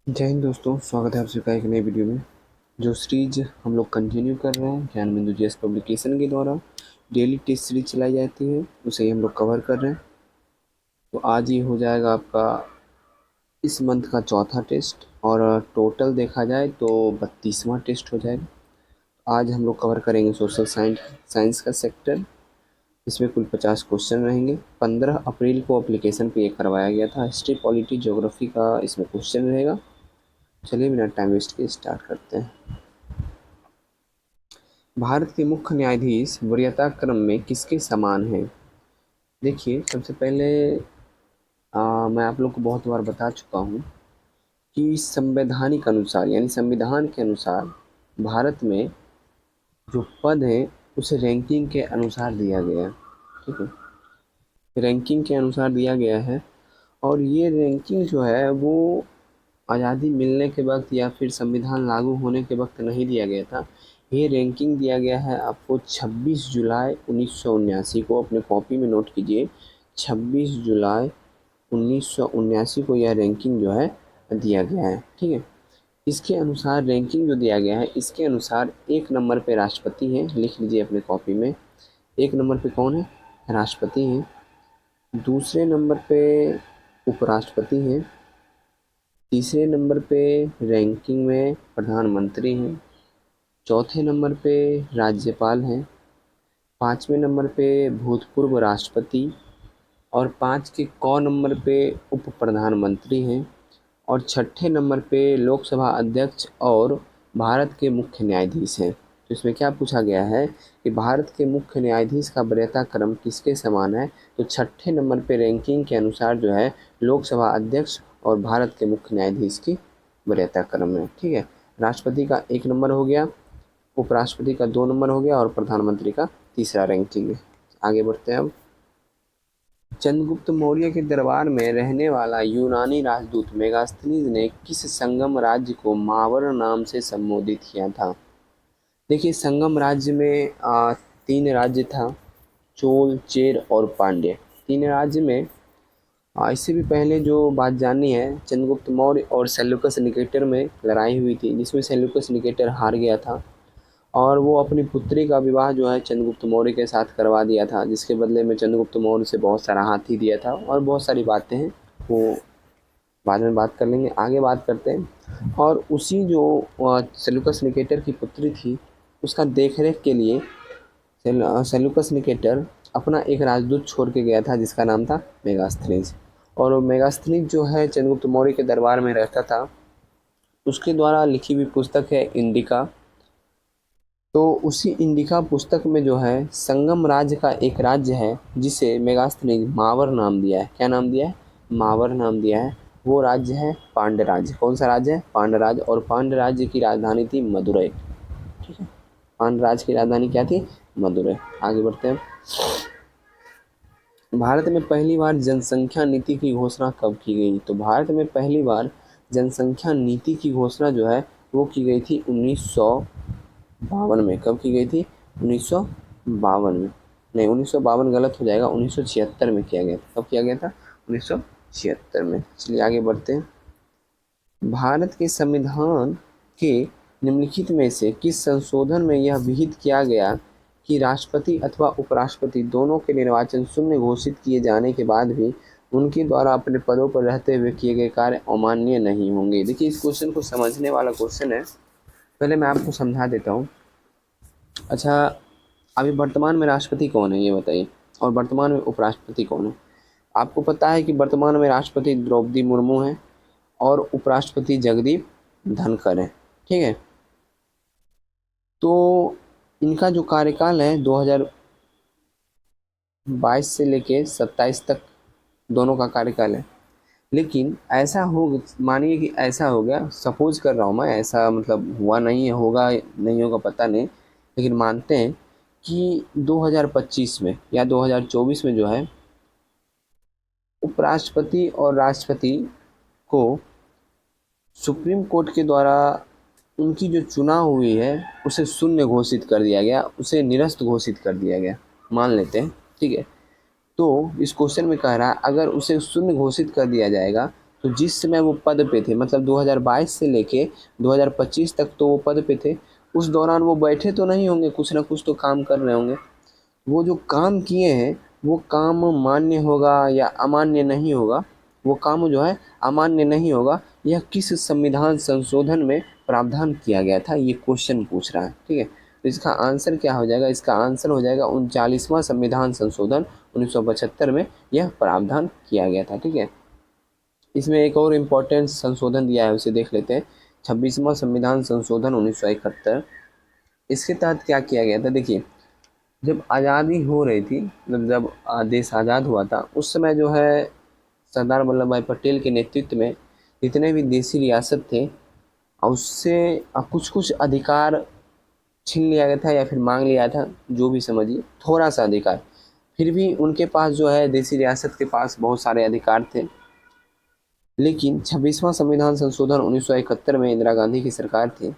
जय हिंद दोस्तों, स्वागत है आप सबका एक नई वीडियो में। जो सीरीज हम लोग कंटिन्यू कर रहे हैं ज्ञान बिंदु जीएस पब्लिकेशन के द्वारा डेली टेस्ट सीरीज चलाई जाती है, उसे ही हम लोग कवर कर रहे हैं। तो आज ये हो जाएगा आपका इस मंथ का चौथा टेस्ट और टोटल देखा जाए तो 32वां टेस्ट हो जाएगा। आज हम लोग कवर करेंगे सोशल साइंस का सेक्टर। इसमें कुल 50 क्वेश्चन रहेंगे। 15 अप्रैल को एप्लीकेशन पे ये करवाया गया था। हिस्ट्री, पॉलिटी, ज्योग्राफी का इसमें क्वेश्चन रहेगा। चलिए बिना टाइम वेस्ट के स्टार्ट करते हैं। भारत के मुख्य न्यायाधीश वरीयता क्रम में किसके समान हैं? देखिए, सबसे पहले मैं आप लोग को बहुत बार बता चुका हूँ कि संवैधानिक अनुसार यानी संविधान के अनुसार भारत में जो पद है उसे रैंकिंग के अनुसार दिया गया है। ठीक है, रैंकिंग के अनुसार दिया गया है। और ये रैंकिंग जो है वो आज़ादी मिलने के वक्त या फिर संविधान लागू होने के वक्त नहीं दिया गया था। ये रैंकिंग दिया गया है आपको 26 जुलाई 1979 को। अपने कॉपी में नोट कीजिए, 26 जुलाई 1979 को यह रैंकिंग जो है दिया गया है। ठीक है, इसके अनुसार रैंकिंग जो दिया गया है, इसके अनुसार 1 नंबर पे राष्ट्रपति हैं, लिख लीजिए अपने कॉपी में। 1 नंबर पे कौन है? राष्ट्रपति हैं। दूसरे नंबर पे उपराष्ट्रपति हैं। तीसरे नंबर पे रैंकिंग में प्रधानमंत्री हैं। चौथे नंबर पे राज्यपाल हैं। 5वें नंबर पे भूतपूर्व राष्ट्रपति। और 5 के नंबर पे उप प्रधानमंत्री हैं। और 6ठे नंबर पे लोकसभा अध्यक्ष और भारत के मुख्य न्यायाधीश हैं। तो इसमें क्या पूछा गया है कि भारत के मुख्य न्यायाधीश का वरीयता क्रम किसके समान है? तो 6ठे नंबर पे रैंकिंग के अनुसार जो है लोकसभा अध्यक्ष और भारत के मुख्य न्यायाधीश की वरीयता क्रम है। ठीक है, राष्ट्रपति का 1 नंबर हो गया, उपराष्ट्रपति का 2 नंबर हो गया और प्रधानमंत्री का तीसरा रैंकिंग है। आगे बढ़ते हैं अब। चंद्रगुप्त मौर्य के दरबार में रहने वाला यूनानी राजदूत मेगास्थनीज ने किस संगम राज्य को मावर नाम से संबोधित किया था? देखिए, संगम राज्य में 3 राज्य था, चोल, चेर और पांड्य। 3 राज्य में इससे भी पहले जो बात जाननी है, चंद्रगुप्त मौर्य और सेल्यूकस निकेटर में लड़ाई हुई थी, जिसमें सेल्यूकस निकेटर हार गया था और वो अपनी पुत्री का विवाह जो है चंद्रगुप्त मौर्य के साथ करवा दिया था, जिसके बदले में चंद्रगुप्त मौर्य से बहुत सारा हाथी दिया था और बहुत सारी बातें हैं, वो बाद में बात कर लेंगे। आगे बात करते हैं। और उसी जो सेल्यूकस निकेटर की पुत्री थी, उसका देखरेख के लिए सेल्यूकस निकेटर अपना एक राजदूत छोड़ के गया था, जिसका नाम था मेगास्थनीज। और मेगास्थनीज जो है चंद्रगुप्त मौर्य के दरबार में रहता था। उसके द्वारा लिखी हुई पुस्तक है इंडिका। तो उसी इंडिका पुस्तक में जो है संगम राज्य का एक राज्य है जिसे मेगास्थनीज मावर नाम दिया है। क्या नाम दिया है? मावर नाम दिया है। वो राज्य है पांड्य राज्य। कौन सा राज्य है? पांड्य राज्य। और पांड्य राज्य की राजधानी थी मदुरै। ठीक है, पांड्य राज्य की राजधानी क्या थी? मदुरै। आगे बढ़ते हैं। भारत में पहली बार जनसंख्या नीति की घोषणा कब की गई? तो भारत में पहली बार जनसंख्या नीति की घोषणा जो है वो की गई थी 1952 में। कब की गई थी? 1952 में। नहीं, 1952 गलत हो जाएगा, 1976 में किया गया था। कब किया गया था? 1976 में। चलिए आगे बढ़ते हैं। भारत के संविधान के निम्नलिखित में से किस संशोधन में यह विहित किया गया कि राष्ट्रपति अथवा उपराष्ट्रपति दोनों के निर्वाचन शून्य घोषित किए जाने के बाद भी उनके द्वारा अपने पदों पर रहते हुए किए गए कार्य अमान्य नहीं होंगे? देखिए, इस क्वेश्चन को समझने वाला क्वेश्चन है। पहले मैं आपको समझा देता हूँ। अच्छा, अभी वर्तमान में राष्ट्रपति कौन है ये बताइए, और वर्तमान में उपराष्ट्रपति कौन है? आपको पता है कि वर्तमान में राष्ट्रपति द्रौपदी मुर्मू हैं और उपराष्ट्रपति जगदीप धनखड़ हैं। ठीक है, तो इनका जो कार्यकाल है 2022 से लेके 27 तक दोनों का कार्यकाल है। लेकिन ऐसा हो, मानिए कि ऐसा हो गया, सपोज कर रहा हूँ मैं, ऐसा मतलब हुआ नहीं है, होगा नहीं होगा पता नहीं, लेकिन मानते हैं कि 2025 में या 2024 में जो है उपराष्ट्रपति और राष्ट्रपति को सुप्रीम कोर्ट के द्वारा उनकी जो चुनाव हुई है उसे शून्य घोषित कर दिया गया, उसे निरस्त घोषित कर दिया गया, मान लेते हैं। ठीक है, तो इस क्वेश्चन में कह रहा है अगर उसे शून्य घोषित कर दिया जाएगा तो जिस समय वो पद पे थे, मतलब 2022 से लेके 2025 तक तो वो पद पे थे, उस दौरान वो बैठे तो नहीं होंगे, कुछ ना कुछ तो काम कर रहे होंगे। वो जो काम किए हैं वो काम मान्य होगा या अमान्य नहीं होगा, वो काम जो है अमान्य नहीं होगा, यह किस संविधान संशोधन में प्रावधान किया गया था, ये क्वेश्चन पूछ रहा है। ठीक है, तो इसका आंसर क्या हो जाएगा, इसका आंसर हो जाएगा 39वां संविधान संशोधन 1975 में यह प्रावधान किया गया था। ठीक है, इसमें एक और इम्पोर्टेंट संशोधन दिया है, उसे देख लेते हैं। 26वां संविधान संशोधन 1971, इसके तहत क्या किया गया था, देखिए जब आज़ादी हो रही थी, मतलब जब देश आज़ाद हुआ था, उस समय जो है सरदार वल्लभ भाई पटेल के नेतृत्व में जितने भी देसी रियासत थे उससे कुछ कुछ अधिकार छीन लिया गया था या फिर मांग लिया था, जो भी समझिए, थोड़ा सा अधिकार। फिर भी उनके पास जो है देसी रियासत के पास बहुत सारे अधिकार थे। लेकिन 26वां संविधान संशोधन 1971 में इंदिरा गांधी की सरकार थी,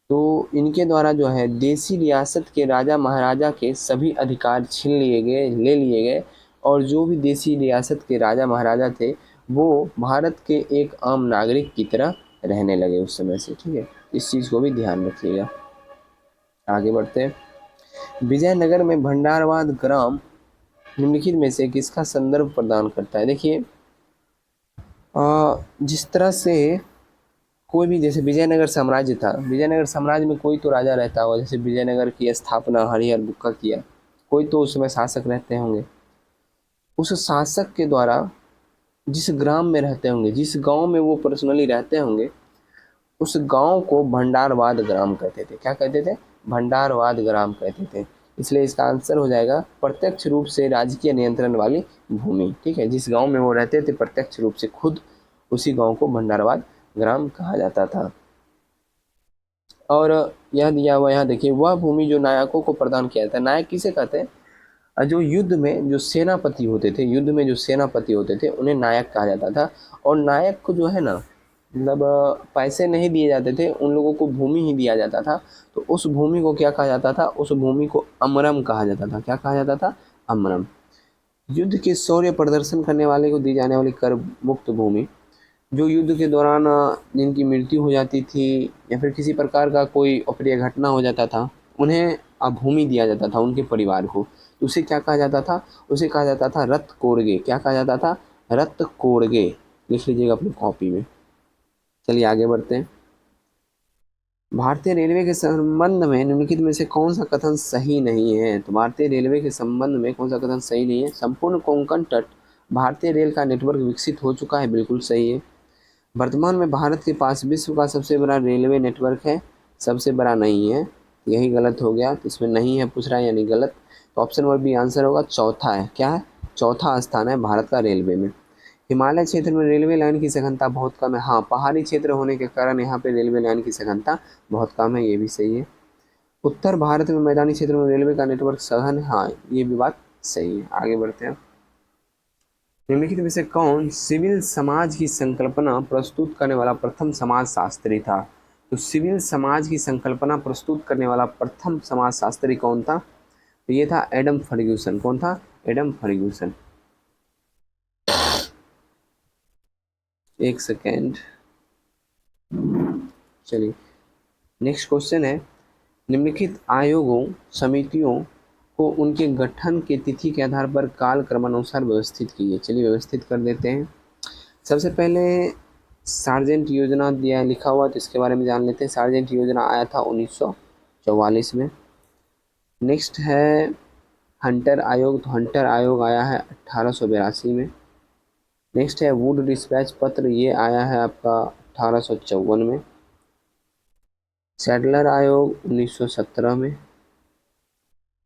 तो इनके द्वारा जो है देसी रियासत के राजा महाराजा के सभी अधिकार छीन लिए गए, ले लिए गए, और जो भी देसी रियासत के राजा महाराजा थे वो भारत के एक आम नागरिक की तरह रहने लगे उस समय से। ठीक है, इस चीज़ को भी ध्यान रखिएगा। आगे बढ़ते हैं। विजयनगर में भंडारवाद ग्राम निम्नलिखित में से किसका संदर्भ प्रदान करता है। देखिए जिस तरह से कोई भी, जैसे विजयनगर साम्राज्य था, विजयनगर साम्राज्य में कोई तो राजा रहता होगा, जैसे विजयनगर की स्थापना हरिहर बुक्का किया, कोई तो उस समय शासक रहते होंगे। उस शासक के द्वारा जिस ग्राम में रहते होंगे, जिस गांव में वो पर्सनली रहते होंगे, उस गांव को भंडारवाद ग्राम कहते थे। क्या कहते थे, भंडारवाद ग्राम कहते थे। इसलिए इसका आंसर हो जाएगा प्रत्यक्ष रूप से राजकीय नियंत्रण वाली भूमि। ठीक है, जिस गांव में वो रहते थे प्रत्यक्ष रूप से खुद, उसी गांव को भंडारवाद ग्राम कहा जाता था। और यह दिया हुआ यहाँ देखिए, वह भूमि जो नायकों को प्रदान किया जाता है। नायक किसे कहते हैं, जो युद्ध में जो सेनापति होते थे, युद्ध में जो सेनापति होते थे उन्हें नायक कहा जाता था। और नायक को जो है ना, मतलब पैसे नहीं दिए जाते थे, उन लोगों को भूमि ही दिया जाता था। तो उस भूमि को क्या कहा जाता था, उस भूमि को अमरम कहा जाता था। क्या कहा जाता था, अमरम। युद्ध के शौर्य प्रदर्शन करने वाले को दी जाने वाली कर मुक्त भूमि, जो युद्ध के दौरान जिनकी मृत्यु हो जाती थी या फिर किसी प्रकार का कोई अप्रिय घटना हो जाता था, उन्हें भूमि दिया जाता था, उनके परिवार को। तो उसे क्या कहा जाता था, उसे कहा जाता था रत कोड़गे। क्या कहा जाता था, रत कोड़गे। लिख लीजिएगा अपनी कॉपी में। चलिए आगे बढ़ते हैं। भारतीय रेलवे के संबंध में निम्नलिखित में से कौन सा कथन सही नहीं है। तो भारतीय रेलवे के संबंध में कौन सा कथन सही नहीं है। संपूर्ण कोंकण तट भारतीय रेल का नेटवर्क विकसित हो चुका है, बिल्कुल सही है। वर्तमान में भारत के पास विश्व का सबसे बड़ा रेलवे नेटवर्क है, सबसे बड़ा नहीं है, यही गलत हो गया। तो इसमें नहीं है पूछ रहा है, यानी गलत। तो ऑप्शन नंबर बी आंसर होगा, चौथा है। क्या है, चौथा स्थान है भारत का रेलवे में। हिमालय क्षेत्र में रेलवे लाइन की सघनता बहुत कम है। हाँ, पहाड़ी क्षेत्र होने के कारण यहाँ पे रेलवे लाइन की सघनता बहुत कम है, ये भी सही है। उत्तर भारत में मैदानी क्षेत्र में रेलवे का नेटवर्क सघन है। हाँ, ये भी बात सही है। आगे बढ़ते हैं। निम्नलिखित में से कौन सिविल समाज की संकल्पना प्रस्तुत करने वाला प्रथम समाज शास्त्री था। तो सिविल समाज की संकल्पना प्रस्तुत करने वाला प्रथम समाज शास्त्री कौन था, तो ये था एडम फर्ग्यूसन। कौन था, एडम फर्ग्यूसन। एक सेकेंड, चलिए नेक्स्ट क्वेश्चन है। निम्नलिखित आयोगों समितियों को उनके गठन के तिथि के आधार पर काल क्रमानुसार व्यवस्थित कीजिए। चलिए व्यवस्थित कर देते हैं। सबसे पहले सार्जेंट योजना दिया लिखा हुआ, तो इसके बारे में जान लेते हैं। सार्जेंट योजना आया था 1944 में। नेक्स्ट है हंटर आयोग, तो हंटर आयोग आया है 1882 में। नेक्स्ट है वुड डिस्पैच पत्र, ये आया है आपका 1854 में। सैडलर आयोग 1917 में।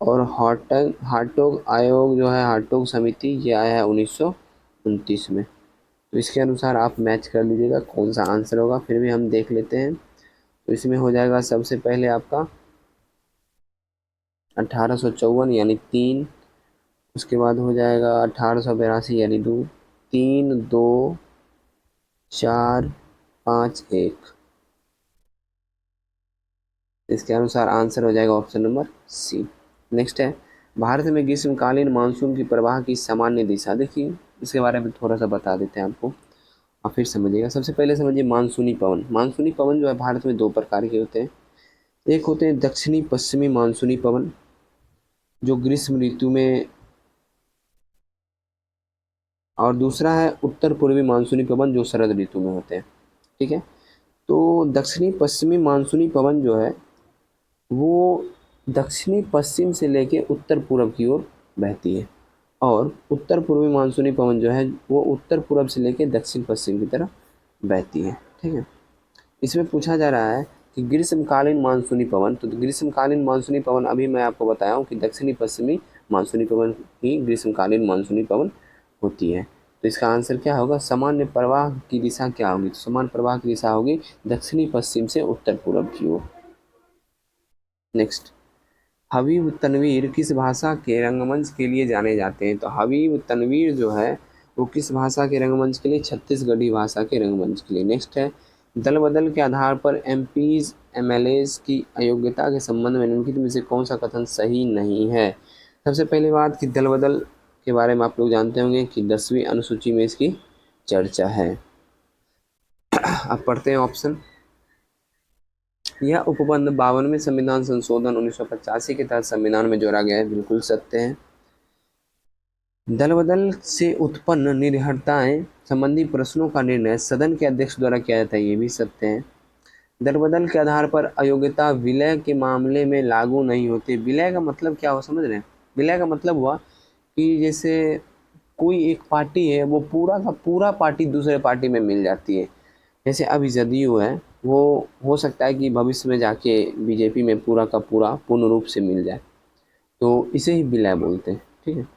और हार्टोग आयोग जो है, हार्टोग समिति, ये आया है 1929 में। तो इसके अनुसार आप मैच कर लीजिएगा कौन सा आंसर होगा। फिर भी हम देख लेते हैं। तो इसमें हो जाएगा सबसे पहले आपका 1854 यानी 3, उसके बाद हो जाएगा 1882 यानी 2, 3, 2, 4, 5, 1। इसके अनुसार आंसर हो जाएगा ऑप्शन नंबर सी। नेक्स्ट है भारत में ग्रीष्मकालीन मानसून की प्रवाह की सामान्य दिशा। देखिए इसके बारे में थोड़ा सा बता देते हैं आपको। आप फिर समझिएगा। सबसे पहले समझिए मानसूनी पवन। मानसूनी पवन जो है भारत में दो प्रकार के होते हैं। एक होते हैं दक्षिणी पश्चिमी मानसूनी पवन जो ग्रीष्म ऋतु में, और दूसरा है उत्तर पूर्वी मानसूनी पवन जो शरद ऋतु में होते हैं। ठीक है, तो दक्षिणी पश्चिमी मानसूनी पवन जो है वो दक्षिणी पश्चिम से लेके उत्तर पूर्व की ओर बहती है, और उत्तर पूर्वी मानसूनी पवन जो है वो उत्तर पूर्व से लेके दक्षिण पश्चिम की तरफ बहती है। ठीक है, इसमें पूछा जा रहा है कि ग्रीष्मकालीन मानसूनी पवन, तो ग्रीष्मकालीन मानसूनी पवन अभी मैं आपको बताया हूँ कि दक्षिणी पश्चिमी मानसूनी पवन ही ग्रीष्मकालीन मानसूनी पवन होती है। तो इसका आंसर क्या होगा, सामान्य प्रवाह की दिशा क्या होगी, तो सामान्य प्रवाह की दिशा होगी दक्षिणी पश्चिम से उत्तर पूर्व की ओर। नेक्स्ट, हबीब तनवीर किस भाषा के रंगमंच के लिए जाने जाते हैं, तो हबीब तनवीर जो है वो किस भाषा के रंगमंच के लिए, छत्तीसगढ़ी भाषा के रंगमंच के लिए। नेक्स्ट है, दल बदल के आधार पर एमपीज एमएलएज की अयोग्यता के संबंध में निम्नलिखित में से कौन सा कथन सही नहीं है। सबसे पहली बात कि दल बदल के बारे में आप लोग जानते होंगे कि 10वीं अनुसूची में इसकी चर्चा है। अब पढ़ते हैं ऑप्शन। यह उपबंध 52वें संविधान संशोधन 1985 के तहत संविधान में जोड़ा गया है, बिल्कुल सत्य है। दल बदल से उत्पन्न निर्भरताएं संबंधी प्रश्नों का निर्णय सदन के अध्यक्ष द्वारा किया जाता है, ये भी सत्य है। दल बदल के आधार पर अयोग्यता विलय के मामले में लागू नहीं होती। विलय का मतलब क्या हुआ, समझ रहे हैं? विलय का मतलब हुआ कि जैसे कोई एक पार्टी है वो पूरा का पूरा पार्टी दूसरे पार्टी में मिल जाती है। जैसे अभी जदयू है वो हो सकता है कि भविष्य में जाके बीजेपी में पूरा का पूरा पूर्ण रूप से मिल जाए, तो इसे ही विलय बोलते हैं। ठीक है,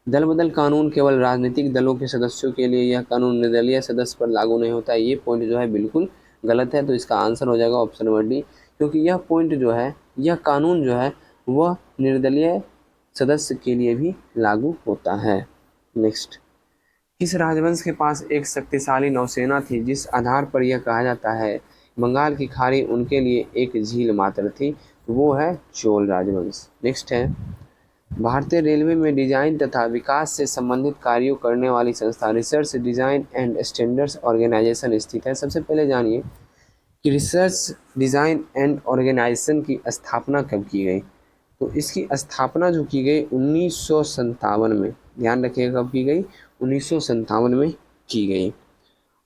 दल बदल कानून केवल राजनीतिक दलों के सदस्यों के लिए, यह कानून निर्दलीय सदस्य पर लागू नहीं होता है। ये पॉइंट जो है बिल्कुल गलत है, तो इसका आंसर हो जाएगा ऑप्शन नंबर डी, क्योंकि यह पॉइंट जो है, यह कानून जो है वह निर्दलीय सदस्य के लिए भी लागू होता है। नेक्स्ट, किस राजवंश के पास एक शक्तिशाली नौसेना थी जिस आधार पर यह कहा जाता है बंगाल की खाड़ी उनके लिए एक झील मात्र थी, वो है चोल राजवंश। नेक्स्ट है, भारतीय रेलवे में डिजाइन तथा विकास से संबंधित कार्यों करने वाली संस्था research design and standards organisation स्थित है। सबसे पहले जानिए कि रिसर्च डिजाइन एंड ऑर्गेनाइजेशन की स्थापना कब की गई, तो इसकी स्थापना जो की गई 1957 में, ध्यान रखिएगा कब की गई, 1957 में की गई।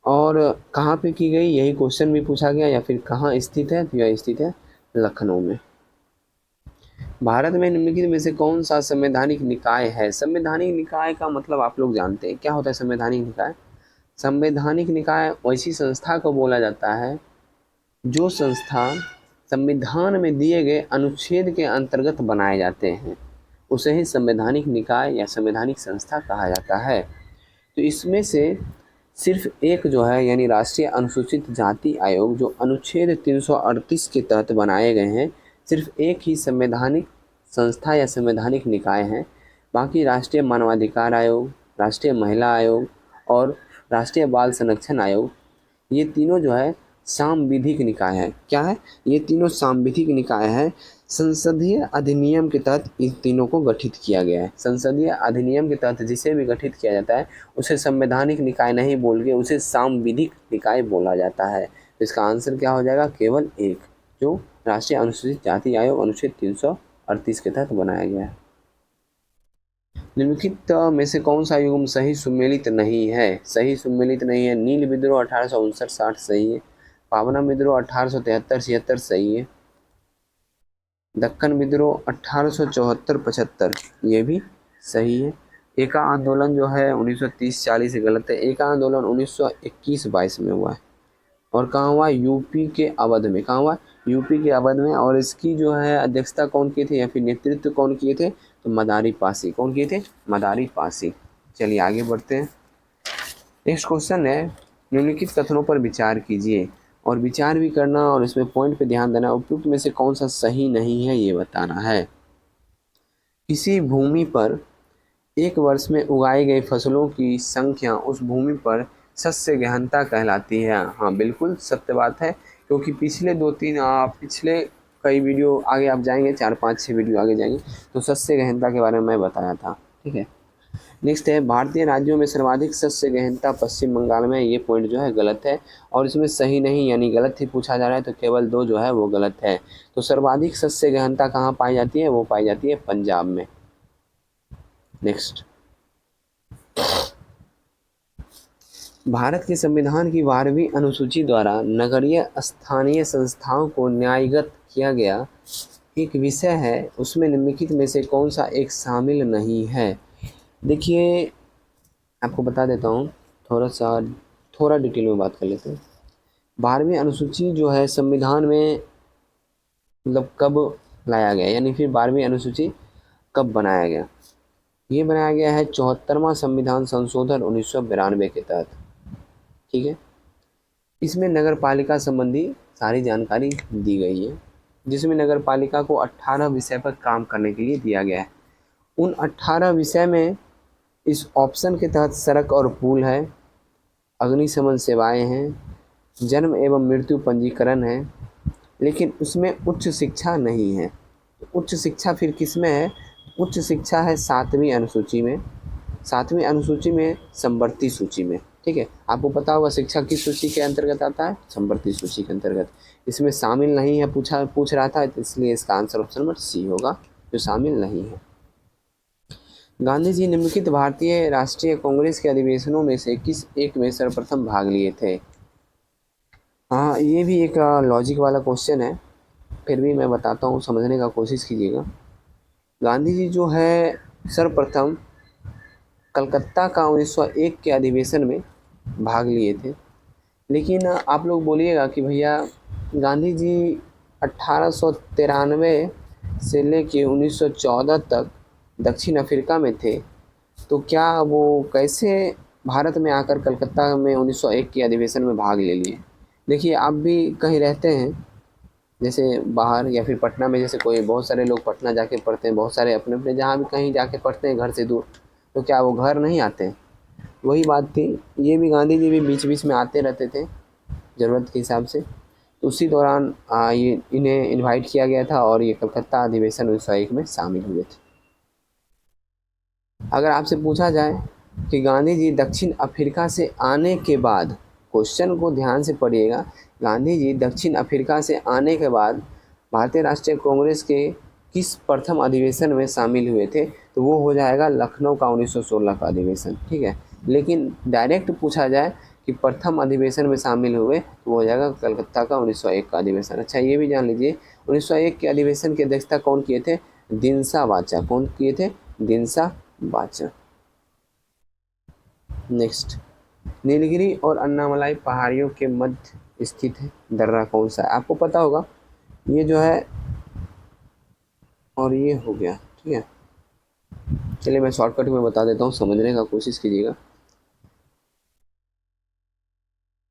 और कहाँ पे की गई, यही क्वेश्चन भी पूछा गया, या फिर कहाँ स्थित है, तो यह स्थित है लखनऊ में। भारत में निम्नलिखित में से कौन सा संवैधानिक निकाय है। संवैधानिक निकाय का मतलब आप लोग जानते हैं क्या होता है संवैधानिक निकाय। संवैधानिक निकाय वैसी संस्था को बोला जाता है जो संस्था संविधान में दिए गए अनुच्छेद के अंतर्गत बनाए जाते हैं, उसे ही संवैधानिक निकाय या संवैधानिक संस्था कहा जाता है। तो इसमें से सिर्फ एक जो है यानी राष्ट्रीय अनुसूचित जाति आयोग जो अनुच्छेद 338 के तहत बनाए गए हैं, सिर्फ एक ही संवैधानिक संस्था या संवैधानिक निकाय है। बाकी राष्ट्रीय मानवाधिकार आयोग, राष्ट्रीय महिला आयोग और राष्ट्रीय बाल संरक्षण आयोग, ये तीनों जो है सांविधिक निकाय है। क्या है, ये तीनों सांविधिक निकाय है। संसदीय अधिनियम के तहत इन तीनों को गठित किया गया है। संसदीय अधिनियम के तहत जिसे भी गठित किया जाता है उसे संवैधानिक निकाय नहीं बोल के उसे सांविधिक निकाय बोला जाता है। तो इसका आंसर क्या हो जाएगा, केवल एक, जो राष्ट्रीय अनुसूचित जाति आयोग अनुच्छेद 338 के तहत बनाया गया है। निम्नलिखित में से कौन सा युग्म सही सुमेलित नहीं है। सही सुमेलित नहीं है, नील विद्रोह 1859-60 सही है, पावना विद्रोह 1873-76 सही है, दक्कन विद्रोह 1874-75 ये भी सही है, एका आंदोलन जो है 1930-40 गलत है, एका आंदोलन 1921-22 में हुआ है, और कहाँ हुआ, यूपी के अवध में। कहाँ हुआ, यूपी के अवध में। और इसकी जो है अध्यक्षता कौन किए थे या फिर नेतृत्व कौन किए थे, तो मदारी पासी। कौन किए थे, मदारी पासी। चलिए आगे बढ़ते हैं। नेक्स्ट क्वेश्चन है, निम्नलिखित कथनों पर विचार कीजिए, और विचार भी करना और इसमें पॉइंट पे ध्यान देना। उपयुक्त में से कौन सा सही नहीं है ये बताना है। किसी भूमि पर एक वर्ष में उगाई गई फसलों की संख्या उस भूमि पर शस्य गहनता कहलाती है। हाँ बिल्कुल सत्य बात है, क्योंकि पिछले कई वीडियो आगे आप जाएंगे, 4-5-6 वीडियो आगे जाएंगे तो शस्य गहनता के बारे में मैं बताया था। ठीक है, नेक्स्ट है भारतीय राज्यों में सर्वाधिक शस्य गहनता पश्चिम बंगाल में, ये पॉइंट जो है गलत है और इसमें सही नहीं यानी गलत ही पूछा जा रहा है, तो केवल 2 जो है वो गलत है। तो सर्वाधिक शस्य गहनता कहाँ पाई जाती है, वो पाई जाती है पंजाब में। नेक्स्ट, भारत के संविधान की 12वीं अनुसूची द्वारा नगरीय स्थानीय संस्थाओं को न्यायगत किया गया एक विषय है, उसमें निम्नलिखित में से कौन सा एक शामिल नहीं है। देखिए आपको बता देता हूँ, थोड़ा डिटेल में बात कर लेते हैं। 12वीं अनुसूची जो है संविधान में मतलब कब लाया गया, यानी फिर 12वीं अनुसूची कब बनाया गया। ये बनाया गया है 74वां संविधान संशोधन 1992 के तहत। ठीक है, इसमें नगर पालिका संबंधी सारी जानकारी दी गई है, जिसमें नगर पालिका को 18 विषय पर काम करने के लिए दिया गया है। उन 18 विषय में इस ऑप्शन के तहत सड़क और पुल है, अग्निशमन सेवाएं हैं, जन्म एवं मृत्यु पंजीकरण है, लेकिन उसमें उच्च शिक्षा नहीं है। तो उच्च शिक्षा फिर किस में है, उच्च शिक्षा है 7वीं अनुसूची में, 7वीं अनुसूची में समवर्ती सूची में। ठीक है, आपको पता होगा शिक्षा किस सूची के अंतर्गत आता है, समवर्ती सूची के अंतर्गत। इसमें शामिल नहीं है, पूछ रहा था, इसलिए इसका आंसर ऑप्शन नंबर सी होगा, जो शामिल नहीं है। गांधी जी निम्नलिखित भारतीय राष्ट्रीय कांग्रेस के अधिवेशनों में से किस एक में सर्वप्रथम भाग लिए थे। हाँ, ये भी एक लॉजिक वाला क्वेश्चन है, फिर भी मैं बताता हूँ, समझने का कोशिश कीजिएगा। गांधी जी जो है सर्वप्रथम कलकत्ता का 1901 के अधिवेशन में भाग लिए थे। लेकिन आप लोग बोलिएगा कि भैया गांधी जी 1893 से लेके 1914 तक दक्षिण अफ्रीका में थे, तो क्या वो कैसे भारत में आकर कलकत्ता में 1901 के अधिवेशन में भाग ले लिए। देखिए आप भी कहीं रहते हैं जैसे बाहर या फिर पटना में, जैसे कोई बहुत सारे लोग पटना जाके पढ़ते हैं, बहुत सारे अपने अपने जहाँ भी कहीं जाके पढ़ते हैं घर से दूर, तो क्या वो घर नहीं आते हैं। वही बात थी, ये भी गांधी जी भी बीच बीच में आते रहते थे ज़रूरत के हिसाब से। तो उसी दौरान ये इन्हें इनवाइट किया गया था और ये कलकत्ता अधिवेशन 1901 में शामिल हुए थे। अगर आपसे पूछा जाए कि गांधी जी दक्षिण अफ्रीका से आने के बाद, क्वेश्चन को ध्यान से पढ़िएगा, गांधी जी दक्षिण अफ्रीका से आने के बाद भारतीय राष्ट्रीय कांग्रेस के किस प्रथम अधिवेशन में शामिल हुए थे, तो वो हो जाएगा लखनऊ का 1916 का अधिवेशन। ठीक है, लेकिन डायरेक्ट पूछा जाए कि प्रथम अधिवेशन में शामिल हुए तो वो हो जाएगा कलकत्ता का 1901 का अधिवेशन। अच्छा ये भी जान लीजिए 1901 के अधिवेशन की अध्यक्षता कौन किए थे, दिनसा वाचा। कौन किए थे, दिनसा वाचा। नेक्स्ट, नीलगिरी और अन्नामलाई पहाड़ियों के मध्य स्थित है दर्रा कौन सा है। आपको पता होगा ये जो है, और ये हो गया। ठीक है, चलिए मैं शॉर्टकट में बता देता हूँ, समझने का कोशिश कीजिएगा।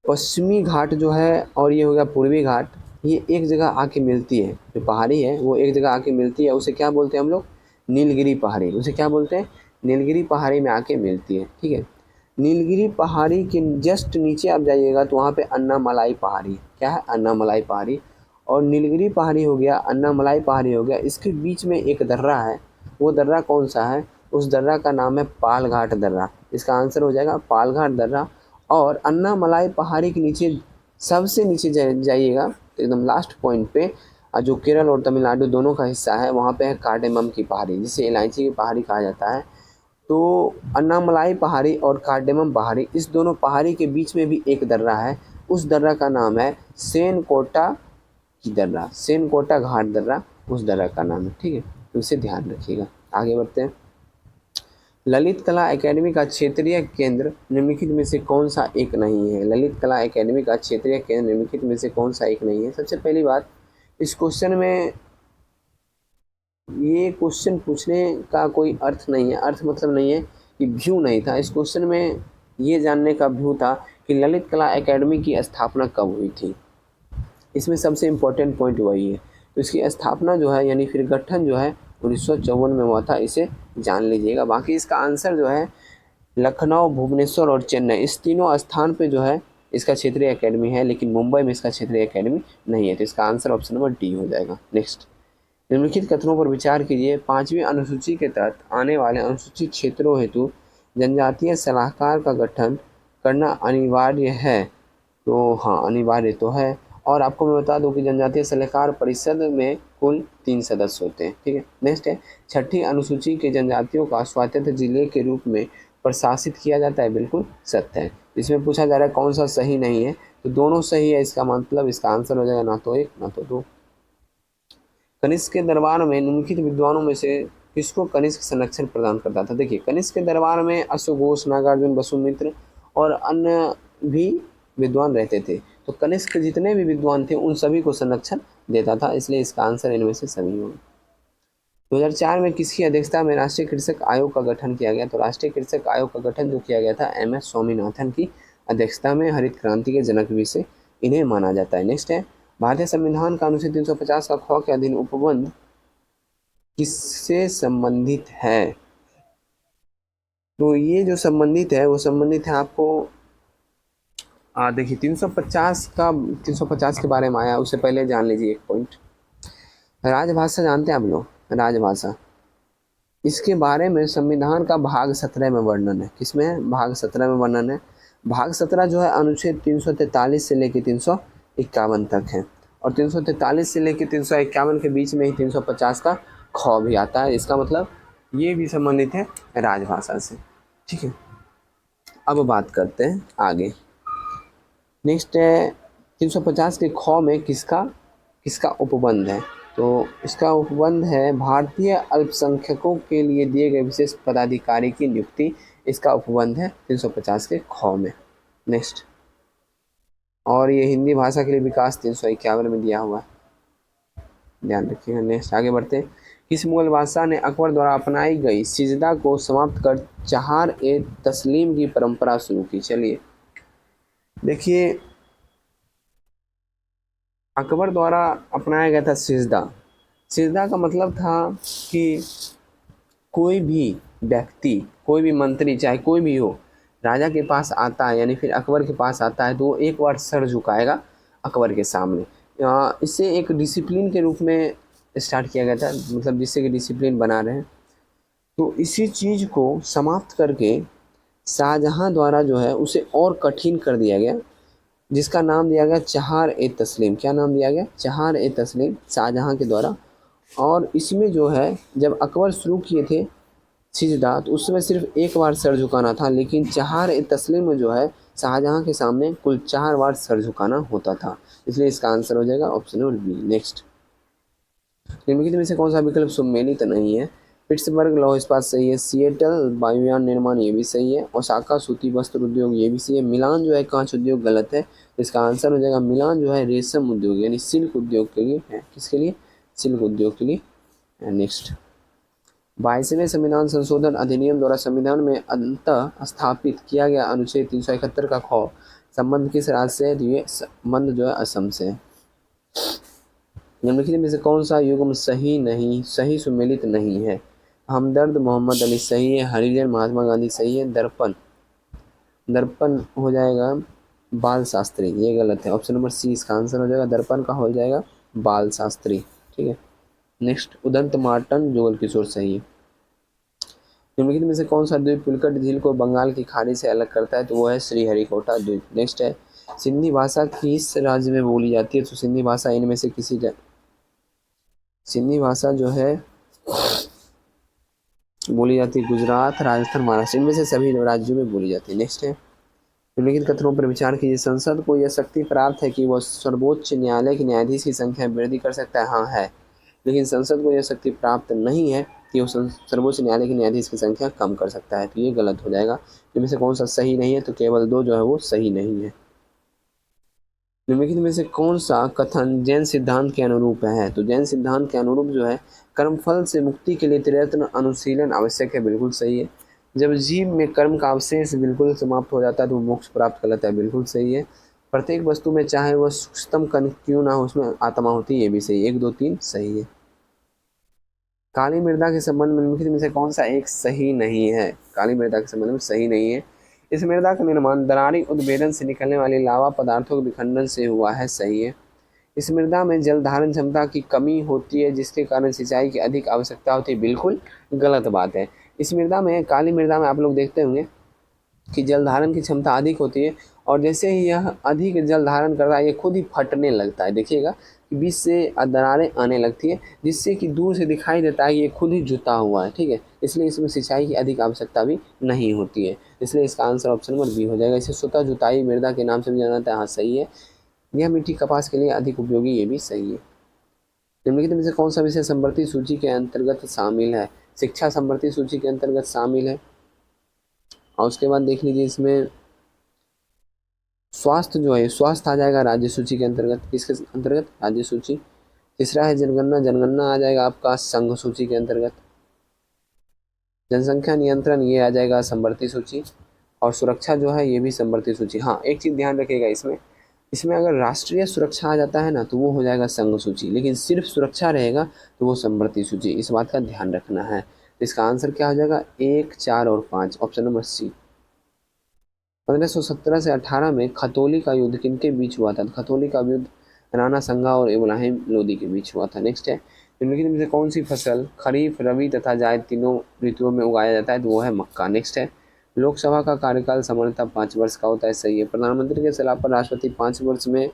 पश्चिमी घाट जो है और ये हो गया पूर्वी घाट, ये एक जगह आके मिलती है, जो पहाड़ी है वो एक जगह आके मिलती है, उसे क्या बोलते हैं हम लोग, नीलगिरी पहाड़ी। उसे क्या बोलते हैं, नीलगिरी पहाड़ी में आके मिलती है। ठीक है, नीलगिरी पहाड़ी के जस्ट नीचे आप जाइएगा तो वहाँ पे अन्नामलाई पहाड़ी, क्या है, अन्नामलाई पहाड़ी। और नीलगिरी पहाड़ी हो गया, अन्नामलाई पहाड़ी हो गया, इसके बीच में एक दर्रा है, वो दर्रा कौन सा है, उस दर्रा का नाम है पालघाट दर्रा। इसका आंसर हो जाएगा पालघाट दर्रा। और अन्नामलाई पहाड़ी के नीचे सबसे नीचे जाइएगा तो एकदम लास्ट पॉइंट पे जो केरल और तमिलनाडु दोनों का हिस्सा है, वहाँ पे है कार्डेमम की पहाड़ी, जिसे इलायची की पहाड़ी कहा जाता है। तो अन्नामलाई पहाड़ी और कार्डेमम पहाड़ी, इस दोनों पहाड़ी के बीच में भी एक दर्रा है, उस दर्रा का नाम है सेनकोटा की दर्रा, सेनकोटा घाट दर्रा उस दर्रा का नाम है। ठीक है, तो इसे ध्यान रखिएगा। आगे बढ़ते हैं। ललित कला एकेडमी का क्षेत्रीय केंद्र निम्नलिखित में से कौन सा एक नहीं है। ललित कला एकेडमी का क्षेत्रीय केंद्र निम्नलिखित में से कौन सा एक नहीं है। सबसे पहली बात, इस क्वेश्चन में ये क्वेश्चन पूछने का कोई अर्थ नहीं है, अर्थ मतलब नहीं है कि व्यू नहीं था। इस क्वेश्चन में ये जानने का व्यू था कि ललित कला एकेडमी की स्थापना कब हुई थी। इसमें सबसे इम्पोर्टेंट पॉइंट वही है। तो इसकी स्थापना जो है यानी फिर गठन जो है 1954 में हुआ था, इसे जान लीजिएगा। बाकी इसका आंसर जो है लखनऊ, भुवनेश्वर और चेन्नई, इस तीनों स्थान पे जो है इसका क्षेत्रीय एकेडमी है, लेकिन मुंबई में इसका क्षेत्रीय एकेडमी नहीं है। तो इसका आंसर ऑप्शन नंबर डी हो जाएगा। नेक्स्ट, निम्नलिखित कथनों पर विचार कीजिए। 5वीं अनुसूची के तहत आने वाले अनुसूचित क्षेत्रों हेतु जनजातीय सलाहकार का गठन करना अनिवार्य है। तो हाँ, अनिवार्य तो है। और आपको मैं बता दूं कि जनजातीय सलाहकार परिषद में कुल 3 सदस्य होते हैं। ठीक है, नेक्स्ट है 6ठी अनुसूची के जनजातियों का स्वायत्त जिले के रूप में प्रशासित किया जाता है। बिल्कुल सत्य है। इसमें पूछा जा रहा है कौन सा सही नहीं है, तो दोनों सही है। इसका मतलब इसका आंसर हो जाएगा ना तो 1 ना तो 2। कनिष्क के दरबार में निम्नलिखित विद्वानों में से किसको कनिष्क संरक्षण प्रदान करता था? देखिए, कनिष्क के दरबार में अश्वघोष, नागार्जुन, वसुमित्र और अन्य भी विद्वान रहते थे। तो कनिष्क के जितने भी विद्वान थे उन सभी को संरक्षण देता था, इसलिए इसका आंसर इनमें से सभी होगा। 2004 में किसकी अध्यक्षता में राष्ट्रीय कृषक आयोग का गठन किया गया? तो राष्ट्रीय कृषक आयोग का गठन जो किया गया था MS स्वामीनाथन की अध्यक्षता में। हरित क्रांति के जनक भी से इन्हें माना जाता है। नेक्स्ट है भारतीय संविधान का अनुच्छेद 350 का ख के अधीन उपबंध किससे संबंधित है? तो ये जो संबंधित है वो संबंधित है आपको देखिए 350 के बारे में आया, उससे पहले जान लीजिए एक पॉइंट। राजभाषा जानते हैं आप लोग? राजभाषा, इसके बारे में संविधान का भाग 17 में वर्णन है। किसमें है? भाग 17 में वर्णन है। भाग 17 जो है अनुच्छेद 343 से लेकर 351 तक है, और 343 से लेकर 351 के बीच में ही 350 का ख भी आता है। इसका मतलब ये भी संबंधित है राजभाषा से। ठीक है, अब बात करते हैं आगे। नेक्स्ट है 350 के ख में किसका किसका उपबंध है? तो इसका उपबंध है भारतीय अल्पसंख्यकों के लिए दिए गए विशेष पदाधिकारी की नियुक्ति। इसका उपबंध है 350 के ख में। नेक्स्ट, और ये हिंदी भाषा के लिए विकास 351 में दिया हुआ है, ध्यान रखिएगा। नेक्स्ट आगे बढ़ते हैं। किस मुगल बादशाह ने अकबर द्वारा अपनाई गई सिजदा को समाप्त कर चहार ए तस्लीम की परंपरा शुरू की? चलिए देखिए, अकबर द्वारा अपनाया गया था सिजदा। सिजदा का मतलब था कि कोई भी व्यक्ति, कोई भी मंत्री, चाहे कोई भी हो, राजा के पास आता है यानी फिर अकबर के पास आता है तो वो एक बार सर झुकाएगा अकबर के सामने। इससे एक डिसिप्लिन के रूप में स्टार्ट किया गया था, मतलब जिससे कि डिसिप्लिन बना रहे। तो इसी चीज़ को समाप्त करके शाहजहाँ द्वारा जो है उसे और कठिन कर दिया गया, जिसका नाम दिया गया चहार ए तस्लीम। क्या नाम दिया गया? चहार ए तस्लीम, शाहजहाँ के द्वारा। और इसमें जो है जब अकबर शुरू किए थे सिजदा तो उस समय सिर्फ एक बार सर झुकाना था, लेकिन चहार ए तस्लीम में जो है शाहजहाँ के सामने कुल 4 बार सर झुकाना होता था। इसलिए इसका आंसर हो जाएगा ऑप्शन नंबर बी। नेक्स्ट, निम्नलिखित में से कौन सा विकल्प सम्मिलित नहीं है? पिट्सबर्ग लौह इस्पात सही है, सिएटल वायुयान निर्माण ये भी सही है, ओसाका सूती वस्त्र उद्योग ये भी सही है, मिलान जो है कांच उद्योग गलत है। इसका आंसर हो जाएगा मिलान जो है रेशम उद्योग यानी सिल्क उद्योग के लिए है। किसके लिए? सिल्क उद्योग के लिए। नेक्स्ट, 22वें संविधान संशोधन अधिनियम द्वारा संविधान में अंतः स्थापित किया गया अनुच्छेद 371 का ख संबंध किस राज्य से है? तो ये संबंध जो है असम से है। निम्नलिखित में से कौन सा युग्म सही सुमेलित नहीं है? हमदर्द मोहम्मद अली सही है, हरिजन महात्मा गांधी सही है, दर्पण हो जाएगा बाल शास्त्री, ये गलत है। ऑप्शन नंबर सी इसका आंसर हो जाएगा, दर्पण का हो जाएगा बाल शास्त्री। ठीक है, नेक्स्ट, उदंत मार्टन जुगल किशोर सही है। निम्नलिखित में से कौन सा द्वीप पुलकट झील को बंगाल की खाड़ी से अलग करता है? तो वो है श्रीहरिकोटा द्वीप। नेक्स्ट है सिंधी भाषा किस राज्य में बोली जाती है? तो सिंधी भाषा इनमें से सिंधी भाषा जो है बोली जाती है गुजरात, राजस्थान, महाराष्ट्र, इनमें से सभी राज्यों में बोली जाती है। नेक्स्ट है निम्नलिखित कथनों पर विचार कीजिए। संसद को यह शक्ति प्राप्त है कि वह सर्वोच्च न्यायालय के न्यायाधीश की संख्या में वृद्धि कर सकता है? हाँ है, लेकिन संसद को यह शक्ति प्राप्त नहीं है कि वो सर्वोच्च न्यायालय के न्यायाधीश की संख्या कम कर सकता है, तो ये गलत हो जाएगा। इनमें से कौन सा सही नहीं है? तो केवल 2 जो है वो सही नहीं है। निम्नलिखित में से कौन सा कथन जैन सिद्धांत के अनुरूप है? तो जैन सिद्धांत के अनुरूप जो है कर्मफल से मुक्ति के लिए त्रिरत्न अनुशीलन आवश्यक है, बिल्कुल सही है। जब जीव में कर्म का अवशेष बिल्कुल समाप्त हो जाता है तो मोक्ष प्राप्त कर लेता है, बिल्कुल सही है। प्रत्येक वस्तु में चाहे वह सूक्ष्मतम कण क्यों ना हो उसमें आत्मा होती है, ये भी सही है। 1, 2, 3 सही है। काली मृदा के संबंध में निम्नलिखित में से कौन सा एक सही नहीं है? काली मृदा के संबंध में सही नहीं है। इस मृदा का निर्माण दरारी उद्भेदन से निकलने वाली लावा पदार्थों के विखंडन से हुआ है, सही है। इस मृदा में जल धारण क्षमता की कमी होती है जिसके कारण सिंचाई की अधिक आवश्यकता होती है, बिल्कुल गलत बात है। इस मृदा में, काली मृदा में आप लोग देखते होंगे कि जल धारण की क्षमता अधिक होती है और जैसे ही यह अधिक जल धारण करता है ये खुद ही फटने लगता है। देखिएगा कि बीच से दरारें आने लगती है जिससे कि दूर से दिखाई देता है कि ये खुद ही जुता हुआ है, ठीक है। इसलिए इसमें सिंचाई की अधिक आवश्यकता भी नहीं होती है, इसलिए इसका आंसर ऑप्शन नंबर बी हो जाएगा। इसे स्वतः जुताई मृदा के नाम से भी जाना जाता है। हाँ सही है। यह मिट्टी कपास के लिए अधिक उपयोगी, ये भी सही है। निम्नलिखित में से कौन सा विषय समवर्ती सूची के अंतर्गत शामिल है? शिक्षा समवर्ती सूची के अंतर्गत शामिल है। और उसके बाद देख लीजिए इसमें स्वास्थ्य जो है, स्वास्थ्य आ जाएगा राज्य सूची के अंतर्गत। किसके अंतर्गत? राज्य सूची। तीसरा है जनगणना, जनगणना आ जाएगा आपका संघ सूची के अंतर्गत। जनसंख्या नियंत्रण ये आ जाएगा समवर्ती सूची। और सुरक्षा जो है ये भी समवर्ती सूची। हाँ एक चीज़ ध्यान रखिएगा, इसमें इसमें अगर राष्ट्रीय सुरक्षा आ जाता है ना तो वो हो जाएगा संघ सूची, लेकिन सिर्फ सुरक्षा रहेगा तो वो समवर्ती सूची। इस बात का ध्यान रखना है। इसका आंसर क्या हो जाएगा? 1, 4 और 5, ऑप्शन नंबर सी। 1517 से 18 में खतौली का युद्ध किनके बीच हुआ था? खतौली का युद्ध राणा संगा और इब्राहिम लोदी के बीच हुआ था। नेक्स्ट है, निम्नलिखित में से कौन सी फसल खरीफ, रबी तथा जायद तीनों ऋतुओं में उगाया जाता है? तो वो है मक्का। नेक्स्ट है, लोकसभा का कार्यकाल सामान्यतः 5 वर्ष का होता है। सही है। प्रधानमंत्री के सलाह पर राष्ट्रपति 5 वर्ष में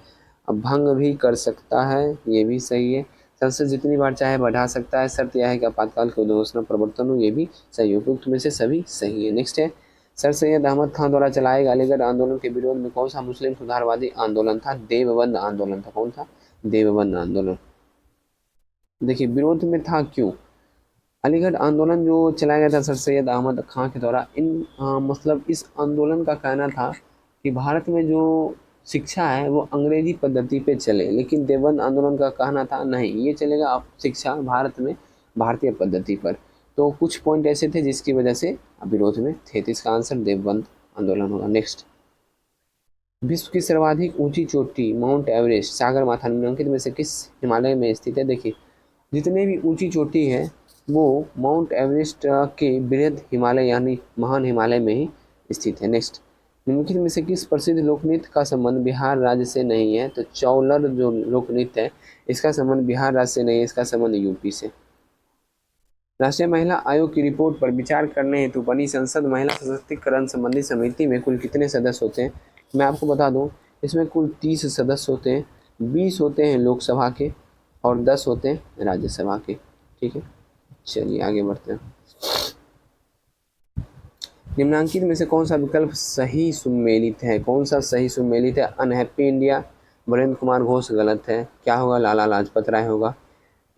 भंग भी कर सकता है, ये भी सही है। संसद जितनी बार चाहे बढ़ा सकता है, शर्त यह है कि आपातकाल की घोषणा प्रवर्तन हो, ये भी सही है। उपयुक्त में से सभी सही है। नेक्स्ट है, सर सैयद अहमद खान द्वारा चलाए गए अलीगढ़ आंदोलन के विरोध में कौन सा मुस्लिम सुधारवादी आंदोलन था? देवबंद आंदोलन था। कौन था? देवबंद आंदोलन। देखिए विरोध में था क्यों? अलीगढ़ आंदोलन जो चलाया गया था सर सैयद अहमद खान के द्वारा, मतलब इस आंदोलन का कहना था कि भारत में जो शिक्षा है वो अंग्रेजी पद्धति पे चले, लेकिन देवबंद आंदोलन का कहना था नहीं, ये चलेगा अब शिक्षा भारत में भारतीय पद्धति पर। तो कुछ पॉइंट ऐसे थे जिसकी वजह से विरोध में थे, तो इसका आंसर देवबंद आंदोलन होगा। नेक्स्ट, विश्व की सर्वाधिक ऊंची चोटी माउंट एवरेस्ट सागरमाथा निम्नलिखित में से किस हिमालय में स्थित है? देखिए जितने भी ऊंची चोटी है वो माउंट एवरेस्ट के बृहद हिमालय यानी महान हिमालय में ही स्थित है। नेक्स्ट, निम्नलिखित में से किस प्रसिद्ध लोक नृत्य का संबंध बिहार राज्य से नहीं है? तो चौलर जो लोक नृत्य है इसका संबंध बिहार राज्य से नहीं है, इसका संबंध यूपी से। राष्ट्रीय महिला आयोग की रिपोर्ट पर विचार करने हेतु बनी संसद महिला सशक्तिकरण संबंधी समिति में कुल कितने सदस्य होते हैं? मैं आपको बता दूं, इसमें कुल 30 सदस्य होते हैं। 20 होते हैं लोकसभा के और 10 होते हैं राज्यसभा के। ठीक है, चलिए आगे बढ़ते हैं। निम्नांकित में से कौन सा विकल्प सही सुमेलित है? कौन सा सही सुमेलित है? अनहैप्पी इंडिया, वीरेंद्र कुमार घोष गलत है। क्या होगा? लाला लाजपत राय होगा।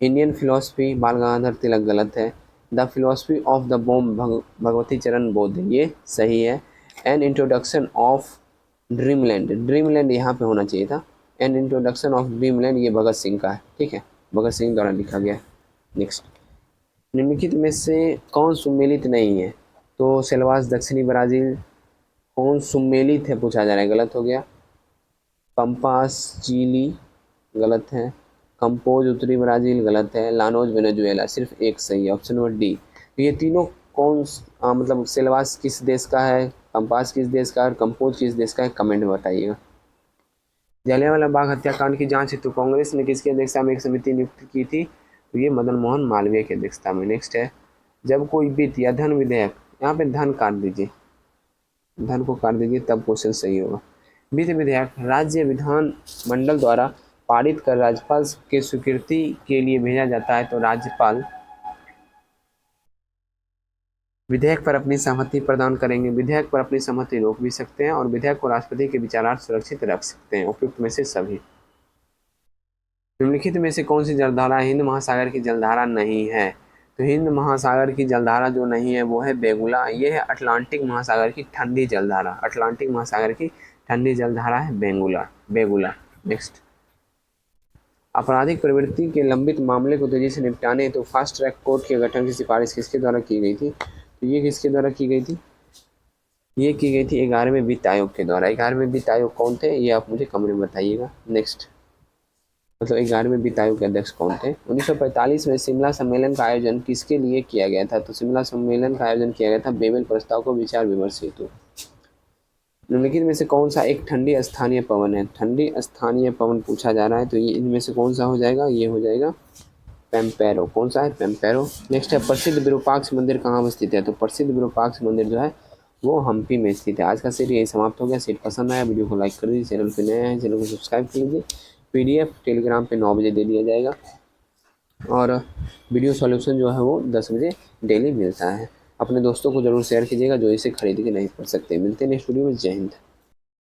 इंडियन फिलोसफी, बाल गंगाधर तिलक गलत है। The philosophy of the bomb, Bhagwati चरण बौद्ध, ये सही है। An introduction of dreamland, dreamland यहाँ पे होना चाहिए था। एन इंट्रोडक्शन ऑफ ड्रीमलैंड ये भगत सिंह का है। ठीक है, भगत सिंह द्वारा लिखा गया। नेक्स्ट, निम्नलिखित में से कौन सुमेलित नहीं है? तो सेल्वास दक्षिणी ब्राज़ील कौन सुमेलित है पूछा जा रहा है, गलत हो गया। पंपास चिली गलत है। कंपोज उत्तरी ब्राज़ील गलत है। लानोज वेनेजुएला, सिर्फ एक सही है, ऑप्शन नंबर डी। तो ये तीनों कौन मतलब सेल्वास किस देश का है, कंपास किस देश का है और कंपोज किस देश का है, कमेंट में बताइएगा। जलियांवाला बाग हत्याकांड की जांच हेतु कांग्रेस ने किसकी अध्यक्षता में एक समिति नियुक्त की थी? तो ये मदन मोहन मालवीय की अध्यक्षता में। नेक्स्ट है, जब कोई वित्त या धन विधेयक, यहाँ पे धन काट दीजिए, धन को काट दीजिए तब क्वेश्चन सही होगा। वित्त विधेयक राज्य विधान मंडल द्वारा पारित कर राज्यपाल के स्वीकृति के लिए भेजा जाता है तो राज्यपाल विधेयक पर अपनी सहमति प्रदान करेंगे। विधेयक पर अपनी सहमति रोक भी सकते हैं और विधेयक को राष्ट्रपति के विचारार्थ सुरक्षित रख सकते हैं। उपयुक्त में से सभी। निम्नलिखित में से कौन सी जलधारा हिंद महासागर की जलधारा नहीं है? तो हिंद महासागर की जलधारा जो नहीं है वो है बेगुला। ये है अटलांटिक महासागर की ठंडी जलधारा, अटलांटिक महासागर की ठंडी जलधारा है बेगुला। नेक्स्ट, आपराधिक प्रवृत्ति के लंबित मामले को तेजी से निपटाने हेतु फास्ट ट्रैक कोर्ट के गठन की सिफारिश किसके द्वारा की गई थी? तो ये किसके द्वारा की गई थी? ये की गई थी 11वें वित्त आयोग के द्वारा। 11वें वित्त आयोग कौन थे ये आप मुझे कमेंट में बताइएगा। नेक्स्ट, मतलब 11वें वित्त आयोग के अध्यक्ष कौन थे? 1945 में शिमला सम्मेलन का आयोजन किसके लिए किया गया था? तो शिमला सम्मेलन का आयोजन किया गया था बेबेल प्रस्ताव को विचार विमर्श हेतु। निम्नलिखित में से कौन सा एक ठंडी स्थानीय पवन है? ठंडी स्थानीय पवन पूछा जा रहा है, तो ये इनमें से कौन सा हो जाएगा? ये हो जाएगा पेम्पेरो। कौन सा है? पेम्पेरो। नेक्स्ट है प्रसिद्ध विरूपाक्ष मंदिर कहाँ स्थित है? तो प्रसिद्ध विरूपाक्ष मंदिर जो है वो हम्पी में स्थित है। आज का सेट यही समाप्त हो गया। सेट पसंद आया वीडियो को लाइक कर दीजिए, चैनल पे नए हैं चैनल को सब्सक्राइब कर लीजिए। PDF टेलीग्राम पे 9 बजे दे दिया जाएगा और वीडियो सॉल्यूशन जो है वो 10 बजे डेली मिलता है। अपने दोस्तों को ज़रूर शेयर कीजिएगा जो इसे खरीद के नहीं पढ़ सकते। मिलते हैं नेक्स्ट वीडियो में। जय हिंद।